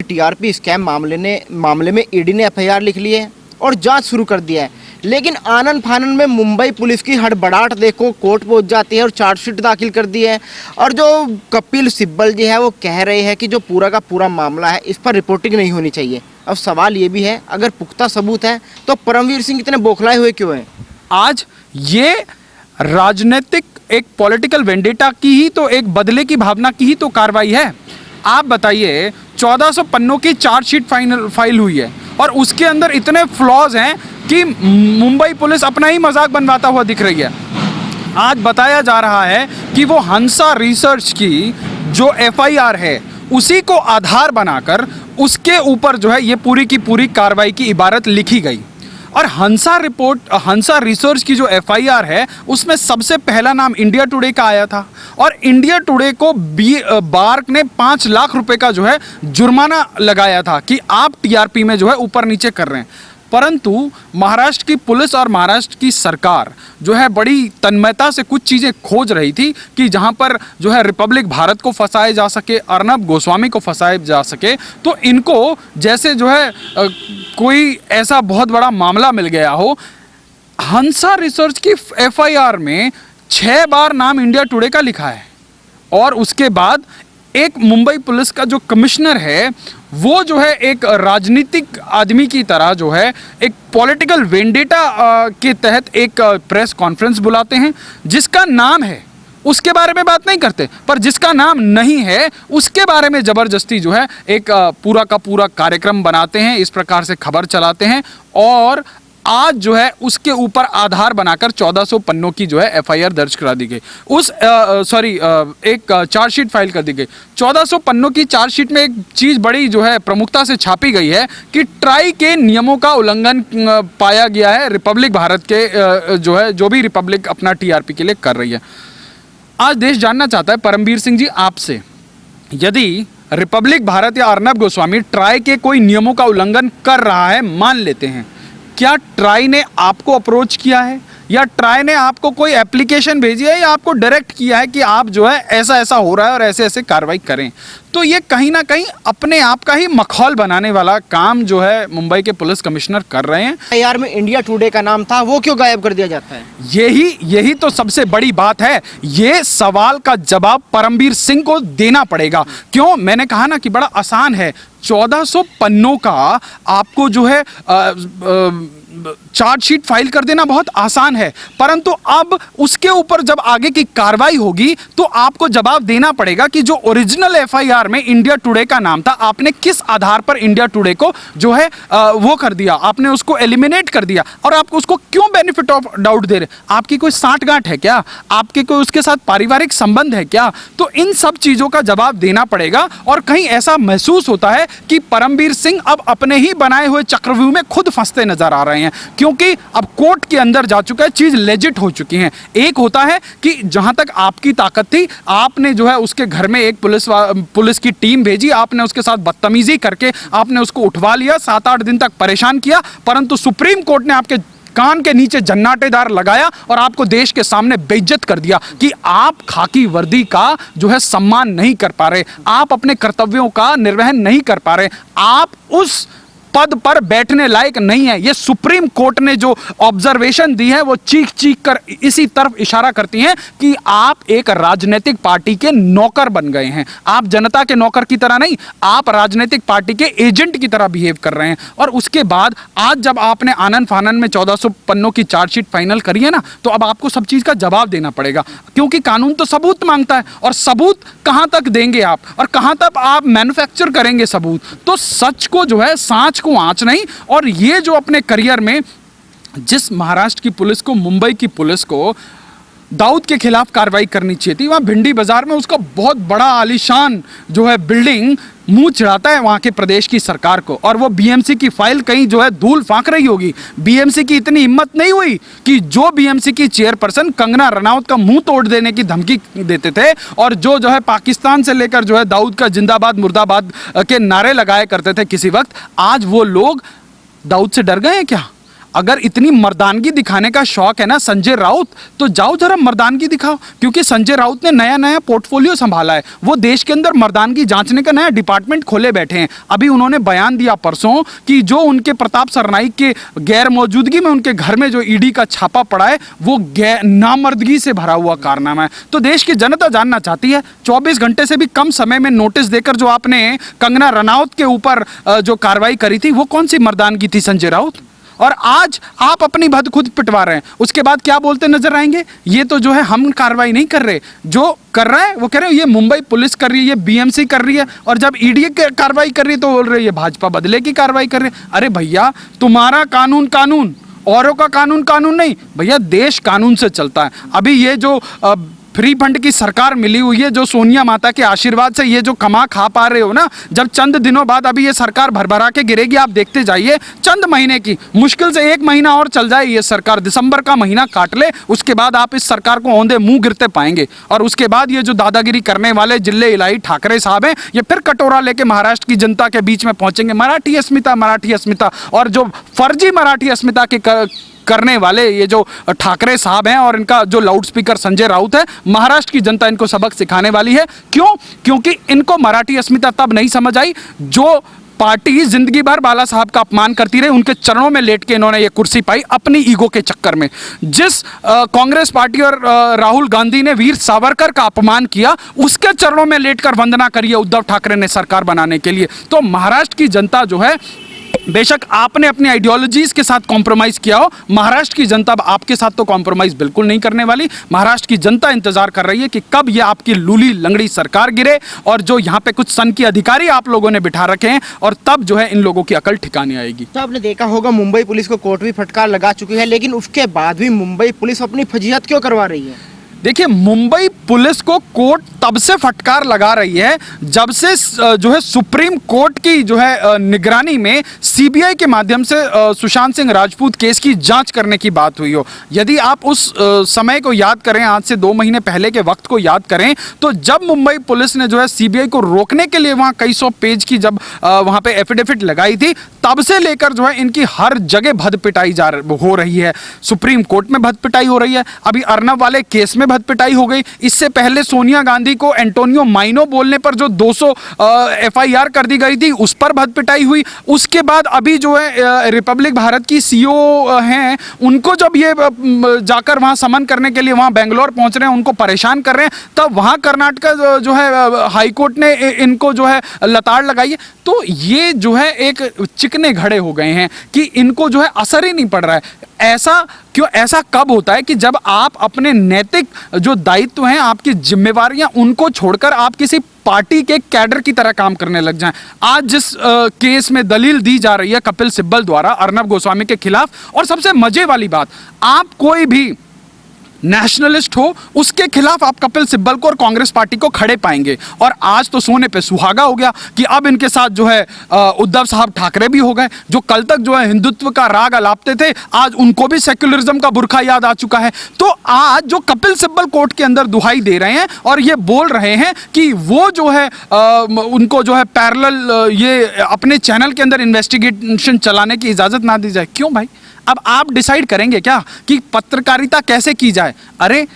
TRP scam मामले में ED ने एफआईआर लिख ली है और जांच शुरू कर दिया है। लेकिन आनन फानन में मुंबई पुलिस की हड़बड़ाहट देखो कोर्ट पहुंच जाती है और चार्जशीट दाखिल कर दी है। और जो कपिल सिब्बल जी है वो कह रहे हैं कि जो पूरा का पूरा मामला है इस पर रिपोर्टिंग नहीं होनी चाहिए। अब सवाल ये भी है, अगर पुख्ता सबूत है तो परमवीर सिंह इतने बौखलाए हुए क्यों हैं? आज ये राजनीतिक एक पॉलिटिकल वेंडेटा की ही तो, एक बदले की भावना की ही तो कार्रवाई है। आप बताइए 1400 पन्नों की चार्जशीट फाइल हुई है और उसके अंदर इतने फ्लॉज हैं कि मुंबई पुलिस अपना ही मजाक बनवाता हुआ दिख रही है। आज बताया जा रहा है कि वो हंसा रिसर्च की जो एफआईआर है उसी को आधार बनाकर उसके ऊपर जो है ये पूरी की पूरी कार्रवाई की इबारत लिखी गई। और हंसा रिसर्च की जो एफआईआर है उसमें सबसे पहला नाम इंडिया टुडे का आया था और इंडिया टुडे को बार्क ने 5 लाख रुपए का जो है जुर्माना लगाया था कि आप टीआरपी में जो है ऊपर नीचे कर रहे हैं। परंतु महाराष्ट्र की पुलिस और महाराष्ट्र की सरकार जो है बड़ी तन्मयता से कुछ चीज़ें खोज रही थी कि जहां पर जो है रिपब्लिक भारत को फंसाया जा सके, अर्नब गोस्वामी को फंसाया जा सके। तो इनको जैसे जो है कोई ऐसा बहुत बड़ा मामला मिल गया हो। हंसा रिसर्च की एफआईआर में 6 बार नाम इंडिया टुडे का लिखा है और उसके बाद एक मुंबई पुलिस का जो कमिश्नर है वो जो है एक राजनीतिक आदमी की तरह जो है एक पॉलिटिकल वेंडेटा के तहत एक प्रेस कॉन्फ्रेंस बुलाते हैं। जिसका नाम है उसके बारे में बात नहीं करते, पर जिसका नाम नहीं है उसके बारे में ज़बरदस्ती जो है एक पूरा का पूरा कार्यक्रम बनाते हैं, इस प्रकार से खबर चलाते हैं। और आज जो है उसके ऊपर आधार बनाकर 1400 पन्नों की जो है एफआईआर दर्ज करा दी गई। एक चार्जशीट फाइल कर दी गई। 1400 पन्नों की चार्जशीट में एक चीज़ बड़ी जो है प्रमुखता से छापी गई है कि ट्राई के नियमों का उल्लंघन पाया गया है रिपब्लिक भारत के जो भी रिपब्लिक अपना टीआरपी के लिए कर रही है। आज देश जानना चाहता है परमवीर सिंह जी आपसे, यदि रिपब्लिक भारत या अर्नब गोस्वामी ट्राई के कोई नियमों का उल्लंघन कर रहा है, मान लेते हैं, क्या ट्राई ने आपको अप्रोच किया है या ट्राई ने आपको कोई एप्लीकेशन भेजी है या आपको डायरेक्ट किया है कि आप जो है ऐसा ऐसा हो रहा है और ऐसे ऐसे कार्रवाई करें? तो ये कहीं ना कहीं अपने आप का ही मखौल बनाने वाला काम जो है मुंबई के पुलिस कमिश्नर कर रहे हैं। एफआईआर में इंडिया टुडे का नाम था, वो क्यों गायब कर दिया जाता है? यही तो सबसे बड़ी बात है। ये सवाल का जवाब परमवीर सिंह को देना पड़ेगा। क्यों? मैंने कहा ना कि बड़ा आसान है। 1400 पन्नों का आपको जो है चार्जशीट फाइल कर देना बहुत आसान है, परंतु अब उसके ऊपर जब आगे की कार्रवाई होगी तो आपको जवाब देना पड़ेगा कि जो ओरिजिनल एफआईआर में इंडिया टुडे का नाम था, आपने किस आधार पर इंडिया टुडे को जो है वो कर दिया, आपने उसको एलिमिनेट कर दिया और आप उसको क्यों बेनिफिट ऑफ डाउट दे रहे? आपकी कोई साठगांठ है क्या? आपके कोई उसके साथ पारिवारिक संबंध है क्या? तो इन सब चीजों का जवाब देना पड़ेगा। और कहीं ऐसा महसूस होता है कि परमवीर सिंह अब अपने ही बनाए हुए चक्रव्यूह में खुद फंसते नजर आ रहे हैं, क्योंकि अब कोर्ट के अंदर जा चुका है, चीज लेजिट हो चुकी है। एक होता है कि जहां तक आपकी ताकत थी, आपने जो है उसके घर में एक पुलिस की टीम भेजी, आपने उसके साथ बदतमीजी करके आपने उसको उठवा लिया, 7-8 दिन तक परेशान किया, परंतु सुप्रीम कोर्ट ने आपके कान के नीचे जन्नाटेदार लगाया और आपको देश के सामने बेइज्जत कर दिया कि आप खाकी वर्दी का जो है सम्मान नहीं कर पा रहे, आप अपने कर्तव्यों का निर्वहन नहीं कर पा रहे, आप उस पद पर बैठने लायक नहीं है। ये सुप्रीम कोर्ट ने जो ऑब्जर्वेशन दी है वो चीख चीख कर इसी तरफ इशारा करती हैं कि आप एक राजनीतिक पार्टी के नौकर बन गए हैं। आप जनता के नौकर की तरह नहीं, आप राजनीतिक पार्टी के एजेंट की तरह बिहेव कर रहे हैं। और उसके बाद आज जब आपने आनन फानन में 1400 पन्नों की चार्जशीट फाइनल करी है ना, तो अब आपको सब चीज का जवाब देना पड़ेगा, क्योंकि कानून तो सबूत मांगता है। और सबूत कहां तक देंगे आप और कहां तक आप मैन्युफैक्चर करेंगे सबूत? तो सच को जो है सांच को आंच नहीं। और ये जो अपने करियर में जिस महाराष्ट्र की पुलिस को, मुंबई की पुलिस को दाऊद के खिलाफ कार्रवाई करनी चाहिए थी, वहां भिंडी बाजार में उसका बहुत बड़ा आलीशान जो है बिल्डिंग मुंह चिढ़ाता है वहां के प्रदेश की सरकार को, और वो बीएमसी की फाइल कहीं जो है धूल फांक रही होगी। बीएमसी की इतनी हिम्मत नहीं हुई कि जो बीएमसी की चेयरपर्सन कंगना रनौत का मुंह तोड़ देने की धमकी देते थे और जो है पाकिस्तान से लेकर जो है दाऊद का जिंदाबाद मुर्दाबाद के नारे लगाया करते थे किसी वक्त, आज वो लोग दाऊद से डर गए हैं क्या? अगर इतनी मर्दानगी दिखाने का शौक है ना संजय राउत, तो जाओ जरा मर्दानगी दिखाओ, क्योंकि संजय राउत ने नया नया पोर्टफोलियो संभाला है। वो देश के अंदर मर्दानगी जांचने का नया डिपार्टमेंट खोले बैठे हैं। अभी उन्होंने बयान दिया परसों कि जो उनके प्रताप सरनाईक के गैर मौजूदगी में उनके घर में जो ईडी का छापा पड़ा है वो नामर्दगी से भरा हुआ कारनामा है। तो देश की जनता जानना चाहती है 24 घंटे से भी कम समय में नोटिस देकर जो आपने कंगना रनौत के ऊपर जो कार्रवाई करी थी वो कौन सी मर्दानगी थी संजय राउत? और आज आप अपनी भद खुद पिटवा रहे हैं, उसके बाद क्या बोलते नजर आएंगे? ये तो जो है हम कार्रवाई नहीं कर रहे, जो कर रहा है वो कह रहे हैं ये मुंबई पुलिस कर रही है, ये बीएमसी कर रही है, और जब ईडी कार्रवाई कर रही है तो बोल रहे हैं ये भाजपा बदले की कार्रवाई कर रहे हैं। अरे भैया, तुम्हारा कानून कानून, औरों का कानून कानून नहीं भैया, देश कानून से चलता है। अभी ये जो फ्री फंड की सरकार मिली हुई है, जो सोनिया माता के आशीर्वाद से ये जो कमा खा पा रहे हो ना, जब चंद दिनों बाद अभी ये सरकार भरभरा के गिरेगी, आप देखते जाइए। चंद महीने की, मुश्किल से 1 महीना और चल जाए ये सरकार, दिसंबर का महीना काट ले, उसके बाद आप इस सरकार को औंधे मुंह गिरते पाएंगे। और उसके बाद ये जो दादागिरी करने वाले जिले इलाई ठाकरे साहब हैं, ये फिर कटोरा लेके महाराष्ट्र की जनता के बीच में पहुंचेंगे। मराठी अस्मिता, मराठी अस्मिता, और जो फर्जी मराठी अस्मिता के करने वाले ये जो ठाकरे साहब हैं और इनका जो लाउडस्पीकर संजय राउत है, महाराष्ट्र की जनता इनको सबक सिखाने वाली है। क्यों? क्योंकि इनको मराठी अस्मिता तब नहीं समझ आई जो पार्टी जिंदगी भर बाला साहब का अपमान करती रही, उनके चरणों में लेट के इन्होंने ये कुर्सी पाई अपनी ईगो के चक्कर में। जिस कांग्रेस पार्टी और राहुल गांधी ने वीर सावरकर का अपमान किया, उसके चरणों में लेटकर वंदना करी है उद्धव ठाकरे ने सरकार बनाने के लिए। तो महाराष्ट्र की जनता जो है, बेशक आपने अपनी आइडियोलॉजीज के साथ कॉम्प्रोमाइज किया हो, महाराष्ट्र की जनता अब आपके साथ तो कॉम्प्रोमाइज बिल्कुल नहीं करने वाली। महाराष्ट्र की जनता इंतजार कर रही है कि कब ये आपकी लूली लंगड़ी सरकार गिरे और जो यहाँ पे कुछ सन की अधिकारी आप लोगों ने बिठा रखे हैं, और तब जो है इन लोगों की अकल ठिकाने आएगी। तो आपने देखा होगा मुंबई पुलिस को कोर्ट भी फटकार लगा चुकी है, लेकिन उसके बाद भी मुंबई पुलिस अपनी फजीहत क्यों करवा रही है? देखिए, मुंबई पुलिस को कोर्ट तब से फटकार लगा रही है जब से जो है सुप्रीम कोर्ट की जो है निगरानी में सीबीआई के माध्यम से सुशांत सिंह राजपूत केस की जांच करने की बात हुई हो। यदि आप उस समय को याद करें, आज से 2 महीने पहले के वक्त को याद करें, तो जब मुंबई पुलिस ने जो है सीबीआई को रोकने के लिए वहाँ कई 100 पेज की जब वहाँ पे एफिडेविट लगाई थी, तब से लेकर जो है इनकी हर जगह भद पिटाई हो रही है। सुप्रीम कोर्ट में भद पिटाई हो रही है, अभी अर्नब वाले केस में भद पिटाई हो गई। इससे पहले सोनिया गांधी को एंटोनियो माइनो बोलने पर जो 200 एफआईआर कर दी गई थी, उस पर भद पिटाई हुई। उसके बाद अभी जो है रिपब्लिक भारत की सीईओ हैं, उनको जब ये जाकर वहां समन करने के लिए वहां बेंगलोर पहुंच रहे हैं, उनको परेशान कर रहे हैं, तब वहां कर्नाटक जो है हाई कोर्ट ने इनको जो है लताड़ लगाई है। तो ये जो है एक चिकने घड़े हो गए हैं कि इनको जो है असर ही नहीं पड़ रहा है। ऐसा क्यों? ऐसा कब होता है कि जब आप अपने नैतिक जो दायित्व हैं, आपकी जिम्मेवारियां, उनको छोड़कर आप किसी पार्टी के कैडर की तरह काम करने लग जाएं। आज जिस केस में दलील दी जा रही है कपिल सिब्बल द्वारा अर्नब गोस्वामी के खिलाफ, और सबसे मजे वाली बात, आप कोई भी नेशनलिस्ट हो उसके खिलाफ आप कपिल सिब्बल को और कांग्रेस पार्टी को खड़े पाएंगे। और आज तो सोने पे सुहागा हो गया कि अब इनके साथ जो है उद्धव साहब ठाकरे भी हो गए, जो कल तक जो है हिंदुत्व का राग अलापते थे, आज उनको भी सेक्युलरिज्म का बुरखा याद आ चुका है। तो आज जो कपिल सिब्बल कोर्ट के अंदर दुहाई दे रहे हैं और ये बोल रहे हैं कि वो जो है उनको जो है पैरेलल ये अपने चैनल के अंदर इन्वेस्टिगेशन चलाने की इजाजत ना दी जाए। क्यों भाई? अब आप डिसाइड करेंगे क्या कि पत्रकारिता कैसे की जाए? अरे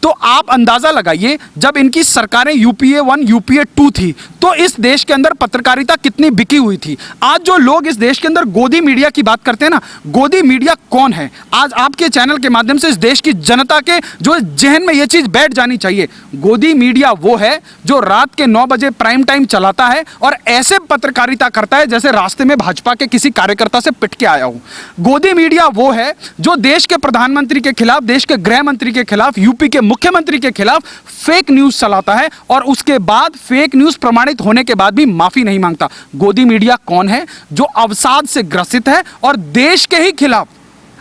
तो आप अंदाजा लगाइए, जब इनकी सरकारें यूपीए 1 यूपीए 2 थी, तो इस देश के अंदर पत्रकारिता कितनी बिकी हुई थी। आज जो लोग इस देश के अंदर गोदी मीडिया की बात करते हैं ना, गोदी मीडिया कौन है? आज आपके चैनल के माध्यम से इस देश की जनता के जो जहन में यह चीज बैठ जानी चाहिए, गोदी मीडिया वो है जो रात के 9 बजे प्राइम टाइम चलाता है और ऐसे पत्रकारिता करता है जैसे रास्ते में भाजपा के किसी कार्यकर्ता से पिट के आया हो। गोदी मीडिया वो है जो देश के प्रधानमंत्री के खिलाफ, देश के गृह मंत्री के खिलाफ, यूपी के मुख्यमंत्री के खिलाफ फेक न्यूज चलाता है और उसके बाद फेक न्यूज प्रमाणित होने के बाद भी माफी नहीं मांगता। गोदी मीडिया कौन है? जो अवसाद से ग्रसित है और देश के ही खिलाफ,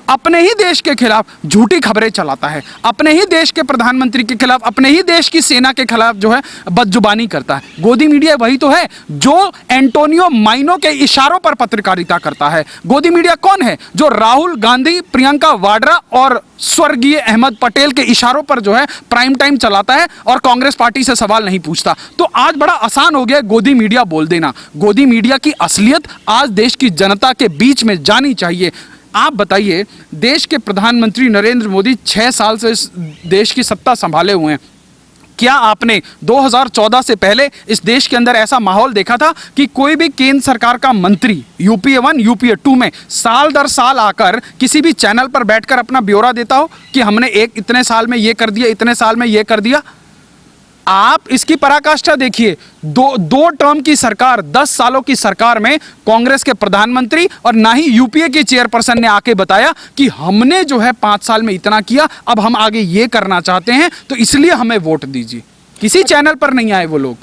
अपने ही देश के खिलाफ झूठी खबरें चलाता है, अपने ही देश के प्रधानमंत्री के खिलाफ, अपने ही देश की सेना के खिलाफ जो है बदजुबानी करता है। गोदी मीडिया वही तो है जो एंटोनियो माइनो के इशारों पर पत्रकारिता करता है। गोदी मीडिया कौन है? जो राहुल गांधी, प्रियंका वाड्रा और स्वर्गीय अहमद पटेल के इशारों पर जो है प्राइम टाइम चलाता है और कांग्रेस पार्टी से सवाल नहीं पूछता। तो आज बड़ा आसान हो गया गोदी मीडिया बोल देना। गोदी मीडिया की असलियत आज देश की जनता के बीच में जानी चाहिए। आप बताइए, देश के प्रधानमंत्री नरेंद्र मोदी 6 साल से इस देश की सत्ता संभाले हुए हैं। क्या आपने 2014 से पहले इस देश के अंदर ऐसा माहौल देखा था कि कोई भी केंद्र सरकार का मंत्री यूपीए 1 यूपीए 2 में साल दर साल आकर किसी भी चैनल पर बैठकर अपना ब्यौरा देता हो कि हमने इतने साल में ये कर दिया, इतने साल में ये कर दिया? आप इसकी पराकाष्ठा देखिए, दो टर्म की सरकार, 10 सालों की सरकार में कांग्रेस के प्रधानमंत्री और ना ही यूपीए के चेयरपर्सन ने आके बताया कि हमने जो है 5 साल में इतना किया, अब हम आगे ये करना चाहते हैं, तो इसलिए हमें वोट दीजिए। किसी चैनल पर नहीं आए वो लोग।